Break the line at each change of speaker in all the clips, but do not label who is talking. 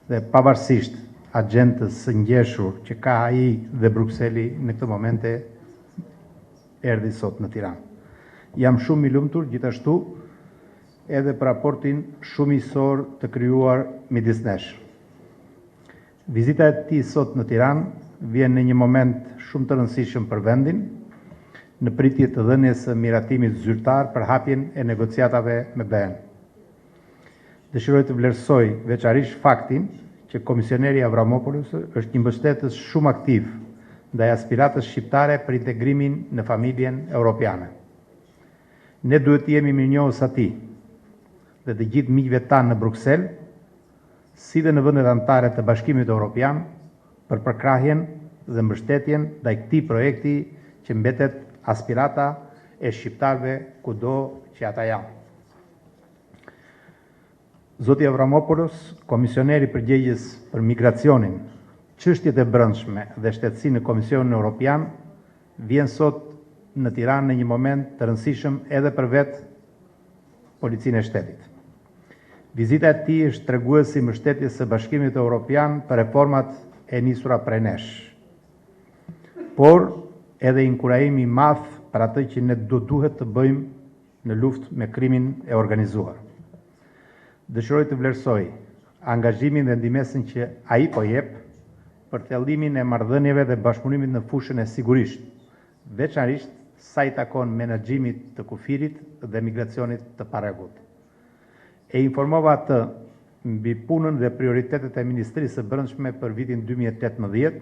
dhe pavarësisht agjendës së ngjeshur që ka ai dhe Brukseli në këtë momente erdhi sot në Tiranë. Jam shumë i lumtur gjithashtu edhe për raportin shumësor të krijuar midis nesh. Vizita e tij sot në Tiranë vjen në një moment shumë të rëndësishëm për vendin, në pritje të dhënies së miratimit zyrtar për hapjen e negociatave me BE-n. Dëshiroj të vlerësoj veçarisht faktin që Komisioneri Avramopoulos është një mbështetës shumë aktiv ndaj aspiratës shqiptare për integrimin në familjen europiane. Ne duhet të jemi mirënjohës atij dhe të gjithë miqve tanë në Bruksel, si dhe në vendet anëtare të Bashkimit Europian, për përkrahjen dhe mbështetjen ndaj këtij projekti që mbetet aspirata e shqiptarëve kudo që ata janë. Zoti Avramopoulos, komisioneri përgjegjës për migracionin, çështjet e brendshme dhe shtetësinë në Komisionin Europian, vjen sot në Tiranë në një moment të rëndësishëm edhe për vetë Policinë e Shtetit. Vizita e tij është treguesi i mbështetjes së Bashkimit Europian për reformat e nisura prej nesh, por edhe inkurajimi i madh për atë që ne duhet të bëjmë në luftë me krimin e organizuar. Dëshiroj të vlerësoj angazhimin dhe ndihmën që ai po jep për thellimin e marrëdhënieve dhe bashkëpunimit në fushën e sigurisht, veçanërisht sa i takon menaxhimit të kufirit dhe migracionit të parregullt. E informova atë mbi punën dhe prioritetet e Ministrisë së Brendshme për vitin 2018,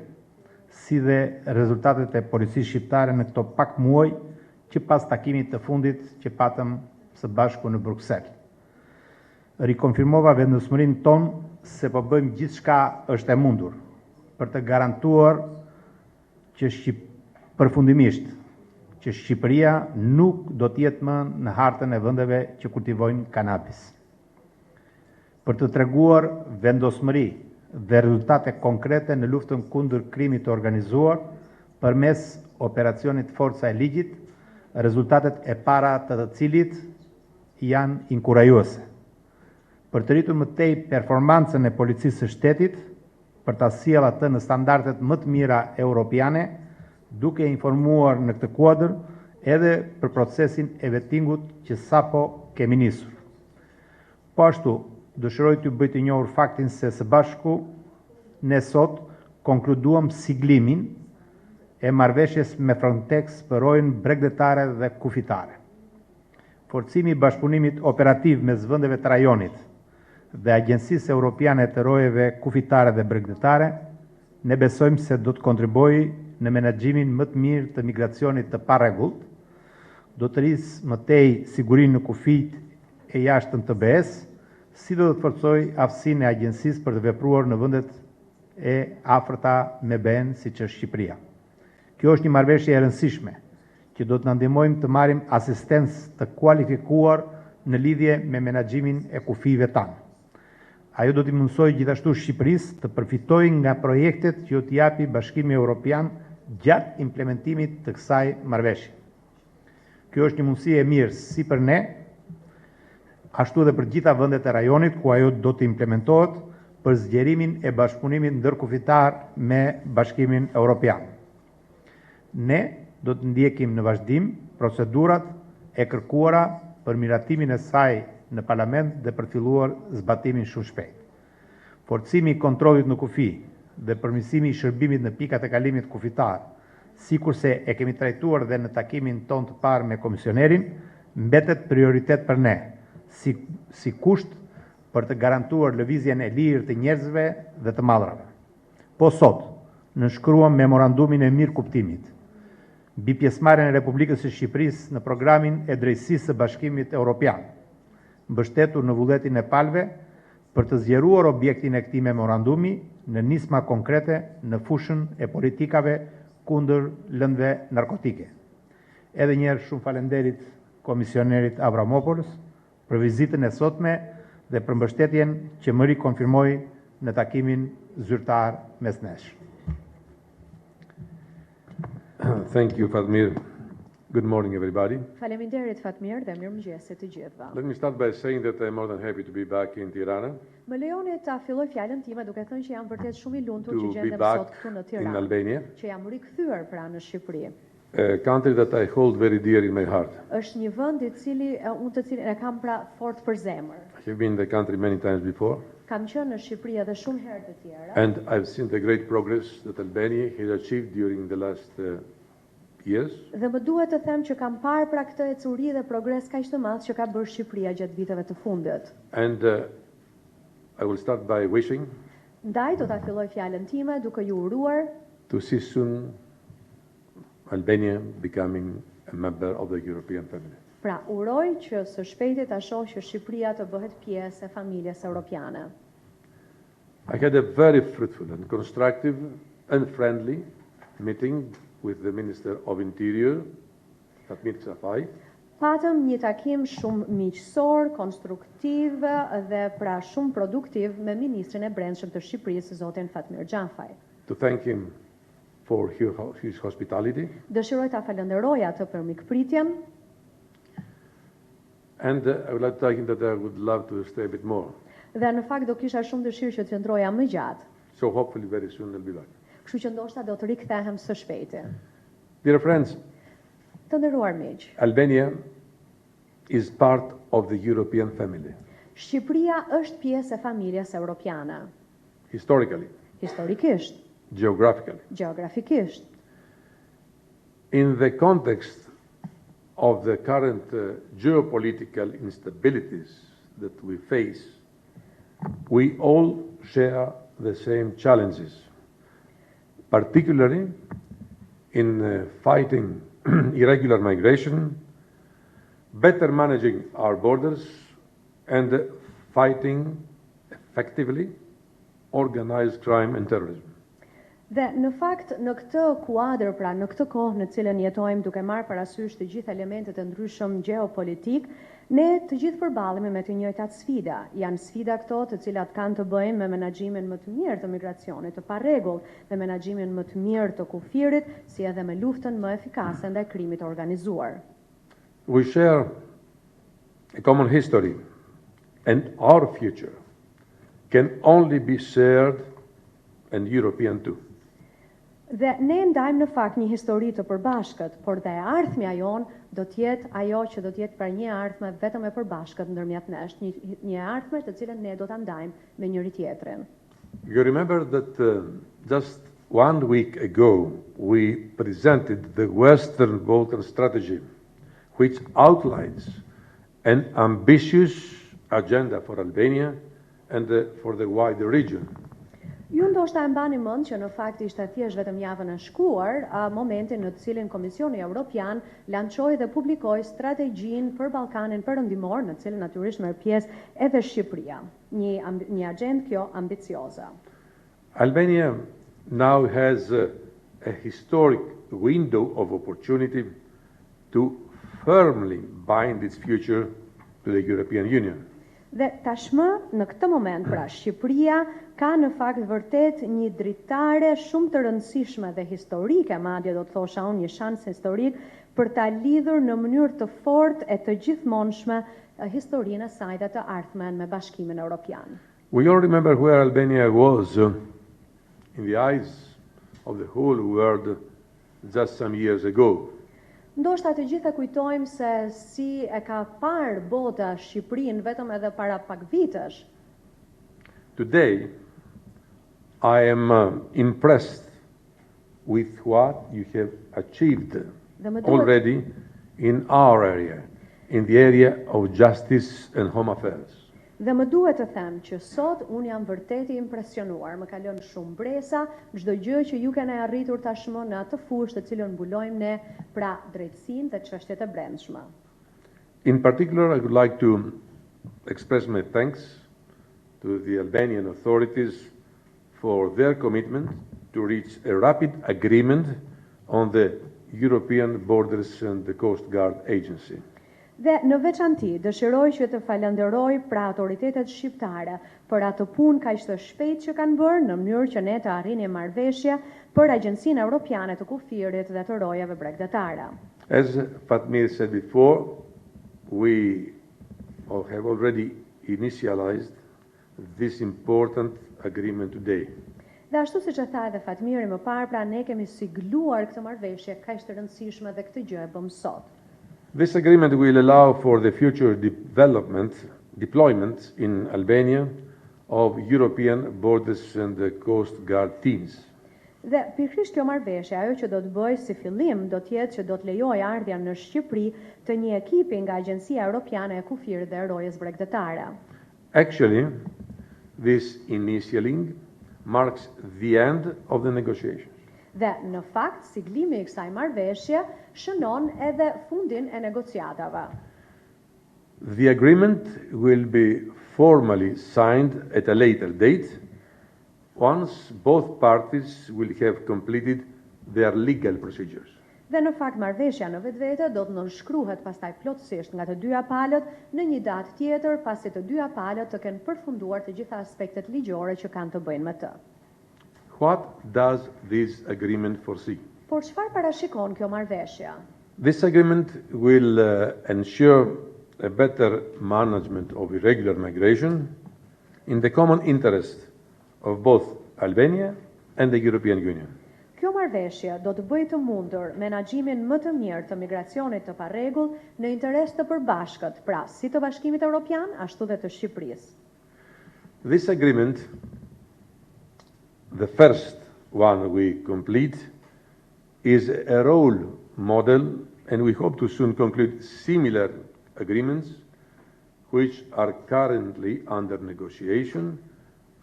si dhe rezultatet e policisë shqiptare në këto pak muaj që pas takimit të fundit që patëm së bashku në Bruksel. Rikonfirmova vendosmërinë tonë se po bëjmë gjithçka është e mundur për të garantuar që përfundimisht që Shqipëria nuk do të jetë më në hartën e vendeve që kultivojnë kanabis. Për të treguar vendosmëri dhe rezultate konkrete në luftën kundër krimit të organizuar përmes operacionit Forca e Ligjit, rezultatet e para të cilit janë inkurajuese. Për të rritur më tej performancën e policisë së shtetit, për ta sjellë atë në standardet më të mira europiane, duke informuar në këtë kuadër edhe për procesin e vettingut që sapo kemi nisur. Po ashtu, dëshiroj t'ju bëj të njohur faktin se së bashku ne sot konkluduam siglimin e marrëveshjes me FRONTEX për rojën bregdetare dhe kufitare. Forcimi i bashkëpunimit operativ mes vendeve të rajonit dhe Agjencisë Europiane të rojeve kufitare dhe bregdetare, ne besojmë se do të kontribuojë në menaxhimin më të mirë të migracionit të parregullt, do të rrisë më tej sigurinë në kufijt e jashtëm të BE-s, si do të forcojë aftësinë e agjencisë për të vepruar në vendet e afërta me BE-n, siç është Shqipëria. Kjo është një marrëveshje e rëndësishme, që do të na ndihmojmë të marrim asistencë të kualifikuar në lidhje me menaxhimin e kufijve tanë. Ajo do t'i mundsojë gjithashtu Shqipërisë të përfitojë nga projektet që t'i japi Bashkimi Europian gjatë implementimit të kësaj marrëveshje. Kjo është një mundësi e mirë si për ne, ashtu edhe për gjitha vendet e rajonit ku ajo do të implementohet për zgjerimin e bashkëpunimit ndërkufitar me Bashkimin Europian. Ne do të ndjekim në vazhdim procedurat e kërkuara për miratimin e saj në parlament dhe për filluar zbatimin shumë shpejt. Forcimi i kontrollit në kufi dhe përmirësimi i shërbimit në pikat e kalimit kufitar, sikurse e kemi trajtuar dhe në takimin ton të parë me komisionerin, mbetet prioritet për ne, si kusht për të garantuar lëvizjen e lirë të njerëzve dhe të mallrave. Po sot, nënshkruam memorandumin e mirë kuptimit mbi pjesëmarrjen e Republikës së Shqipërisë në programin e drejtësisë së Bashkimit Europian, mbështetur në vullnetin e palëve për të zgjeruar objektin e këtij memorandumi në nisma konkrete në fushën e politikave kundër lëndëve narkotike. Edhe një herë shumë falenderit Komisionerit Avramopoulos për vizitën e sotme dhe për mbështetjen që më rikonfirmoi në takimin zyrtar mes nesh.
Thank you, Fatmir. Good morning, everybody.
Faleminderit Fatmir dhe mirëmëngjesit të gjithëve.
Let me start by saying that I'm more than happy to be back in Tirana,
Më lejoni ta filloj fjalën time duke thënë që jam vërtet shumë i lumtur që
to be
gjendem
back
sot këtu në
in
Tiranë,
Albania,
që jam rikthyer pra në Shqipëri.
a country that I hold very dear in my heart.
Është një vend i cili unë të cilin e kam pra fort për zemër.
I have been in the country many times before,
Kam qenë në Shqipëri edhe shumë herë të tjera
and I've seen the great progress that Albania has achieved during the last years.
dhe më duhet të them që kam parë pra këtë ecuri dhe progres kaq të madh që ka bërë Shqipëria gjatë viteve të fundit.
And I will start by wishing
Ndaj do ta filloj fjalën time duke ju uruar
to see soon Albania becoming a member of the European family.
Pra, uroj që së shpejti ta shoh që Shqipëria të bëhet pjesë e familjes europiane.
I had a very fruitful and constructive and friendly meeting with the Minister of Interior, Fatmir Xhafaj,
Patëm një takim shumë miqësor, konstruktiv dhe pra shumë produktiv me Ministrin e Brendshëm të Shqipërisë, zotin Fatmir Xhafaj.
to thank him for his hospitality,
Dëshiroj ta falenderoj atë për mikpritjen
and I would like to tell him that I would love to stay a bit more.
dhe në fakt do kisha shumë dëshirë që të qëndroja më gjatë.
So hopefully very soon I'll be back.
Kështu që ndoshta do të rikthehem së shpejti.
Dear friends,
Të nderuar miq,
Albania is part of the European family.
Shqipëria është pjesë e familjes europiane,
Historically,
historikisht,
geographically.
gjeografikisht.
In the context of the current geopolitical instabilities that we face, we all share the same challenges, particularly in fighting irregular migration, better managing our borders, and fighting effectively organized crime and terrorism.
Dhe në fakt në këtë kuadër, pra në këtë kohë në cilën jetojmë duke marrë parasysh të gjithë elementet e ndryshëm gjeopolitik, ne të gjithë përballemi me të njëjtat sfida. Janë sfida këto të cilat kanë të bëjnë me menaxhimin më të mirë të migracionit, të parregullt, me menaxhimin më të mirë të kufirit, si edhe me luftën më efikase ndaj krimit të organizuar.
We share a common history, and our future can only be shared and European too.
Dhe ne ndajmë në fakt një histori të përbashkët, por dhe e ardhmja jonë do të jetë ajo që do të jetë për një ardhme vetëm e përbashkët ndërmjet nesh, një ardhme të cilën ne do ta ndajmë me njëri tjetrin.
You remember that just 1 week ago we presented the Western Balkan strategy, which outlines an ambitious agenda for Albania and for the wider region.
Ju ndoshta e mbani mend që në fakt ishte thjesht vetëm javën e shkuar, momentin në të cilin Komisioni Europian lançoi dhe publikoi strategjinë për Ballkanin Perëndimor, në cilën natyrisht merr pjesë edhe Shqipëria. Një agjendë kjo ambicioze.
Albania now has a historic window of opportunity to firmly bind its future to the European Union.
Dhe tashmë, në këtë moment, pra Shqipëria ka në fakt vërtet një dritare shumë të rëndësishme dhe historike, madje do të thosha unë një shans historik për ta lidhur në mënyrë të fortë e të gjithmonshme historinë e saj dhe të ardhmen me Bashkimin Europian.
We all remember where Albania was in the eyes of the whole world just some years ago.
Ndoshta të gjithë e kujtojmë se si e ka parë bota Shqipërinë vetëm edhe para pak vitesh.
Today, I am impressed with what you have achieved already in our area, in the area of justice and home affairs.
Dhe më duhet të them që sot unë jam vërtet i impresionuar, më ka lënë shumë bresa çdo gjë që ju keni arritur tashmë në atë fushë të cilën mbulojmë ne, pra drejtësinë dhe çështjet e brendshme.
In particular, I would like to express my thanks to the Albanian authorities for their commitment to reach a rapid agreement on the European Borders and the Coast Guard Agency.
Dhe në veçanti dëshiroj që të falenderoj pra autoritetet shqiptare për atë punë kaq të shpejtë që kanë bërë në mënyrë që ne të arrinim marrëveshje për Agjencinë Europiane të Kufirit dhe të Rojave Bregdetare.
As Fatmir said before, we have already initialized this important agreement today.
Dhe ashtu siç e tha edhe Fatmiri më parë, pra ne kemi sigluar këtë marrëveshje kaq të rëndësishme dhe këtë gjë e bëm sot.
This agreement will allow for the future deployment in Albania of European borders and the coast guard teams.
Dhe pikërisht kjo marrëveshje, ajo që do të bëjë si fillim, do të jetë që do të lejojë ardhjen në Shqipëri të një ekipi nga Agjencia Europiane e Kufirit dhe Rojës Bregdetare.
Actually, this initialing marks the end of the negotiations.
Dhe në fakt, siglimi I kësaj marrëveshje shënon edhe fundin e negociatave.
The agreement will be formally signed at a later date once both parties will have completed their legal procedures.
Dhe në fakt marrëveshja në vetvete do të nënshkruhet pastaj plotësisht nga të dyja palët në një datë tjetër pasi të dyja palët të kenë përfunduar të gjitha aspektet ligjore që kanë të bëjnë me të.
What does this agreement foresee?
Por çfarë parashikon kjo marrëveshje?
This agreement will ensure a better management of irregular migration in the common interest of both Albania and the European Union.
Kjo marrëveshje do të bëjë të mundur menaxhimin më të mirë të migracionit të parregullt në interes të përbashkët, pra si të Bashkimit Europian ashtu dhe të Shqipërisë.
This agreement, the first one we complete, is a role model, and we hope to soon conclude similar agreements which are currently under negotiation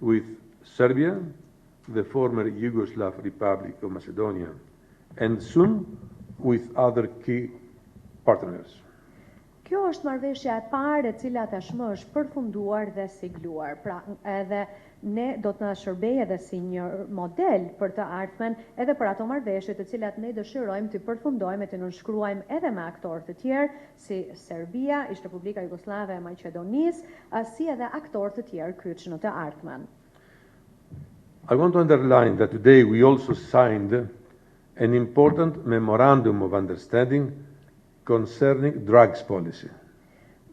with Serbia, the former Yugoslav Republic of Macedonia, and soon with other key partners.
Kjo është marrëveshja e parë e cila tashmë është përfunduar dhe sigluar. Pra edhe ne do të na shërbejë edhe si një model për të ardhmen edhe për ato marrëveshje të cilat ne dëshirojmë të përfundojmë e të nënshkruajmë edhe me aktorë të tjerë si Serbia, Ish Republika Jugoslave e Maqedonisë, si edhe aktorë të tjerë kyç në të ardhmen.
I want to underline that today we also signed an important memorandum of understanding concerning drugs policy.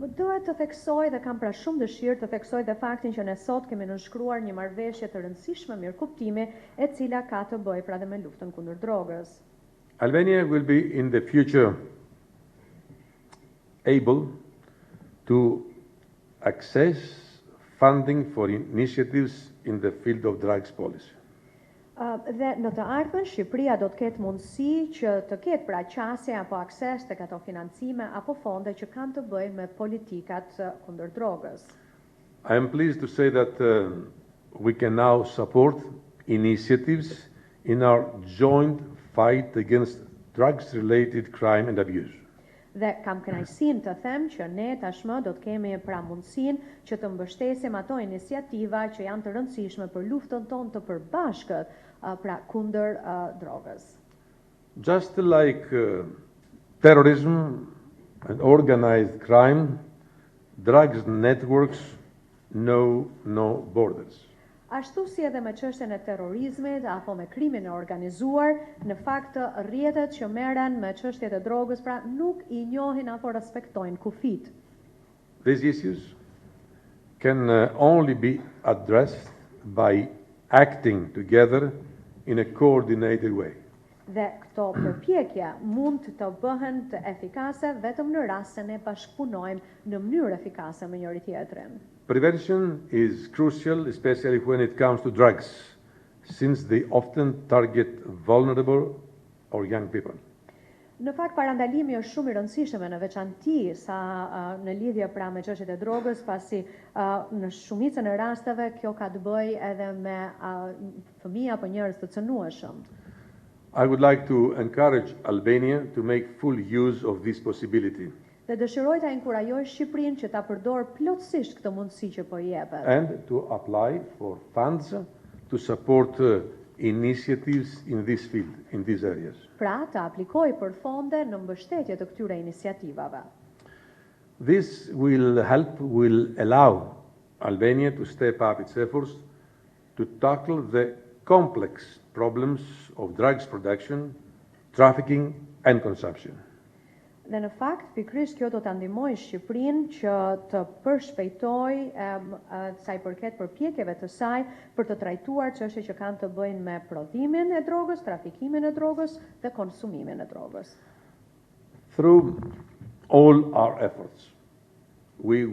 Më duhet të theksoj dhe kam pra shumë dëshirë të theksoj dhe faktin që ne sot kemi nënshkruar një marrëveshje të rëndësishme mirëkuptimi e cila ka të bëjë pra dhe me luftën kundër drogës.
Albania will be in the future able to access funding for initiatives in the field of drugs policy.
Dhe në të ardhmen Shqipëria do të ketë mundësi që të ketë pra qasje apo akses tek ato financime apo fonde që kanë të bëjnë me politikat kundër drogës.
I am pleased to say that we can now support initiatives in our joint fight against drugs-related crime and abuse.
Dhe kam kënaqësinë të them që ne tashmë do të kemi pra mundësinë që të mbështesim ato iniciativa që janë të rëndësishme për luftën tonë të përbashkët pra kundër drogës.
Just like terrorism and organized crime, drugs networks know no borders.
Ashtu si edhe me çështjen e terrorizmit apo me krimin e organizuar, në fakt rrjetet që merren me çështjet e drogës pra nuk I njohin apo respektojnë kufit.
These issues can only be addressed by acting together in a coordinated way.
Dhe këto përpjekje mund të bëhen të efikase vetëm në rast se ne bashkëpunojmë në mënyrë efikase me njëri tjetrin.
Prevention is crucial, especially when it comes to drugs, since they often target vulnerable or young people.
Në fakt parandalimi është shumë I rëndësishëm në veçanti sa në lidhje pra me çështjet e drogës, pasi në shumicën e rasteve kjo ka të bëjë edhe me fëmijë apo njerëz të cënueshëm.
I would like to encourage Albania to make full use of this possibility.
Dhe dëshiroj ta inkurajoj Shqipërinë që ta përdor plotësisht këtë mundësi që po I jepet.
And to apply for funds to support initiatives in this field, in these areas.
Pra të aplikoj për fonde në mbështetje të këtyre iniciativave.
This will allow Albania to step up its efforts to tackle the complex problems of drugs production, trafficking and consumption.
Dhe në fakt, pikërisht kjo do ta ndihmojë Shqipërinë që të përshpejtojë sa i përket përpjekjeve të saj për të trajtuar çështje që kanë të bëjnë me prodhimin e drogës, trafikimin e drogës dhe konsumimin e drogës.
Through all our efforts, we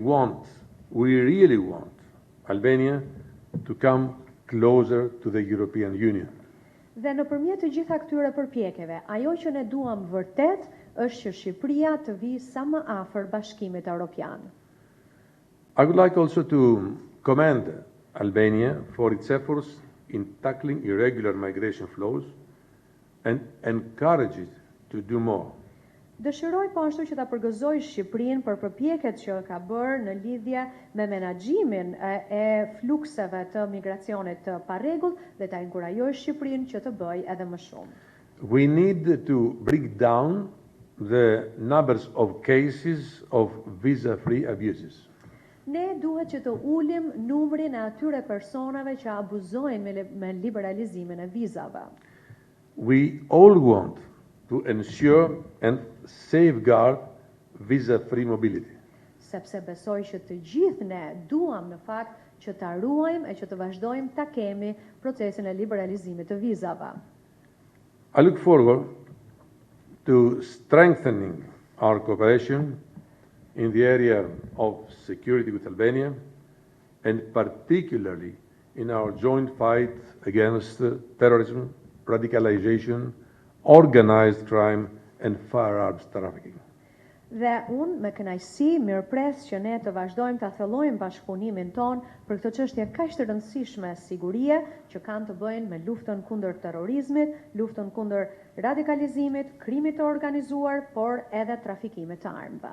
really want Albania to come closer to the European Union.
Dhe nëpërmjet të gjitha këtyre përpjekjeve, ajo që ne duam vërtet është që Shqipëria të vijë sa më afër Bashkimit Europian.
I would like also to commend Albania for its efforts in tackling irregular migration flows and encourage it to do more.
Dëshiroj po ashtu që ta përgëzoj Shqipërinë për përpjekjet që ka bërë në lidhje me menaxhimin e flukseve të migracionit të parregullt dhe ta inkurajoj Shqipërinë që të bëjë edhe më shumë.
We need to bring down the numbers of cases of visa-free abuses.
Ne duhet që të ulim numrin e atyre personave që abuzojnë me liberalizimin e vizave.
We all want to ensure and safeguard visa-free mobility.
Sepse besoj që të gjithë ne duam në fakt që ta ruajmë e që të vazhdojmë ta kemi procesin e liberalizimit të vizave.
I look forward to strengthening our cooperation in the area of security with Albania, and particularly in our joint fight against terrorism, radicalization, organized crime and firearms trafficking.
Dhe unë me kënaqësi mirëpres që ne të vazhdojmë ta thellojmë bashkëpunimin ton për këtë çështje kaq të rëndësishme sigurie që kanë të bëjnë me luftën kundër terrorizmit, luftën kundër radikalizimit, krimit të organizuar, por edhe trafikimit të armëve.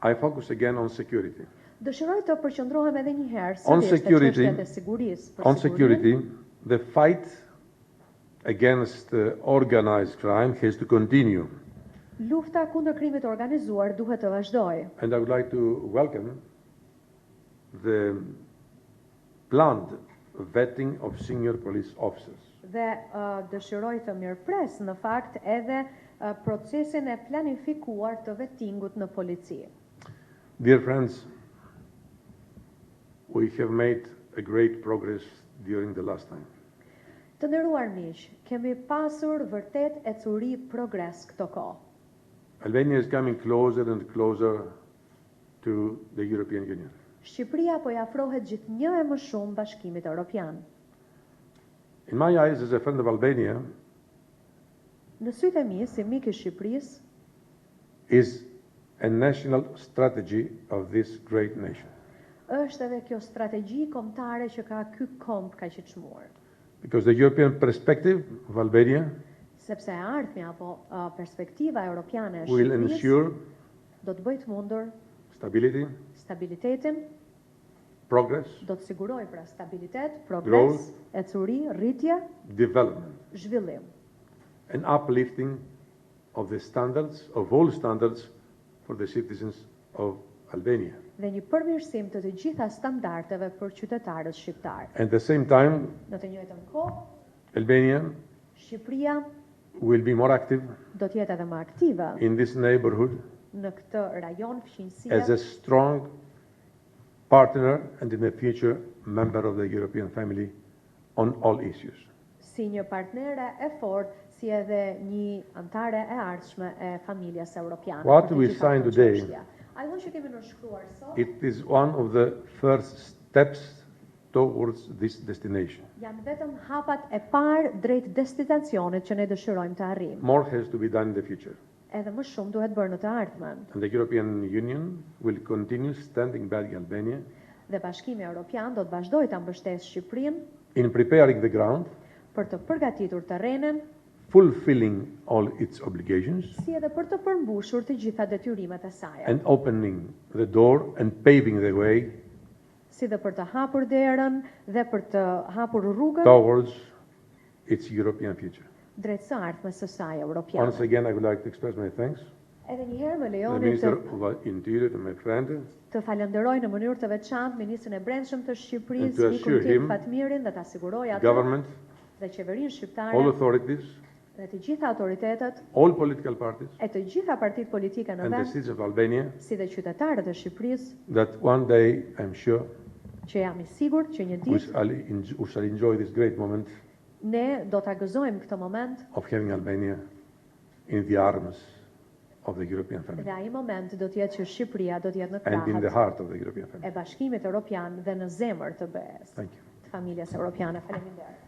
I focus again on security.
Dëshiroj të përqendrohem edhe një herë
On
sërish te
security,
çështjet e sigurisë.
on security, the fight against organized crime has to continue.
Lufta kundër krimit të organizuar duhet të vazhdojë.
And I would like to welcome the planned vetting of senior police officers.
Dhe dëshiroj të mirëpres në fakt edhe procesin e planifikuar të vettingut në polici.
Dear friends, we have made a great progress during the last time.
Të nderuar miq, kemi pasur vërtet e curi progres këto kohë.
Albania is coming closer and closer to the European Union.
Shqipëria po i afrohet gjithnjë e më shumë Bashkimit Europian.
In my eyes, as a friend of Albania,
Në sytë e mi, si mik i Shqipërisë,
is a national strategy of this great nation.
është edhe kjo strategji kombëtare që ka ky komb kaq i çmuar.
Because the European perspective of Albania
Sepse ardhmja apo perspektiva europiane e
will
Shqipërisë
ensure
do të bëjë të mundur
stability,
stabilitetin,
progress,
do të sigurojë pra stabilitet, progres,
Growth.
ecuri, rritje,
development,
zhvillim.
and uplifting of the standards, of all standards, for the citizens of Albania.
Dhe një përmirësim të gjitha standardeve për qytetarët shqiptar.
At the same time,
Në të njëjtën kohë,
Albania
Shqipëria
will be more active
do të jetë edhe më aktive
in this neighborhood
në këtë rajon fqinësie
as a strong partner and in the future member of the European family on all issues.
si një partnere e fortë, si edhe një antare e ardhshme e familjes europiane.
What
për të
we
gjitha
signed
këto
today,
çështje. Ajo që kemi nënshkruar sot
it is one of the first steps towards this destination.
janë vetëm hapat e parë drejt destinacionit që ne dëshirojmë të arrijmë.
More has to be done in the future.
Edhe më shumë duhet bërë në të ardhmen.
And the European Union will continue standing by Albania
Dhe Bashkimi Europian do të vazhdojë ta mbështesë Shqipërinë
in preparing the ground,
për të përgatitur terrenin,
fulfilling all its obligations,
si edhe për të përmbushur të gjitha detyrimet e saj.
and opening the door and paving the way
Si dhe për të hapur derën dhe për të hapur rrugën
towards its European future.
drejt së ardhmes së saj europiane.
Once again, I would like to express my thanks
Edhe një herë më
to the
lejoni
Minister of Interior and my friend,
të falenderoj në mënyrë të veçantë ministrin e Brendshëm të
And
Shqipërisë,
to assure
Dimitris
him,
Fatmirin, dhe ta siguroj atë
government,
dhe qeverinë
all
shqiptare,
authorities,
Dhe të gjitha autoritetet
all political parties,
e të gjitha partitë politike në
and the
vend,
citizens of Albania,
si dhe qytetarët e Shqipërisë,
that one day, I'm sure,
që jam I sigurt që një ditë
we shall enjoy this great moment
ne do ta gëzojmë këtë moment
of having Albania in the arms of the European family
dhe ai moment do të jetë që Shqipëria do të jetë në
and in the
krahët
heart of the European family.
e Bashkimit Europian dhe në zemër të BE-s,
Thank you.
të familjes europiane. Faleminderit.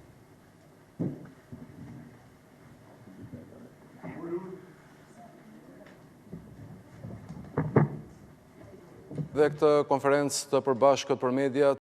Dhe këtë konferencë të përbashkët për media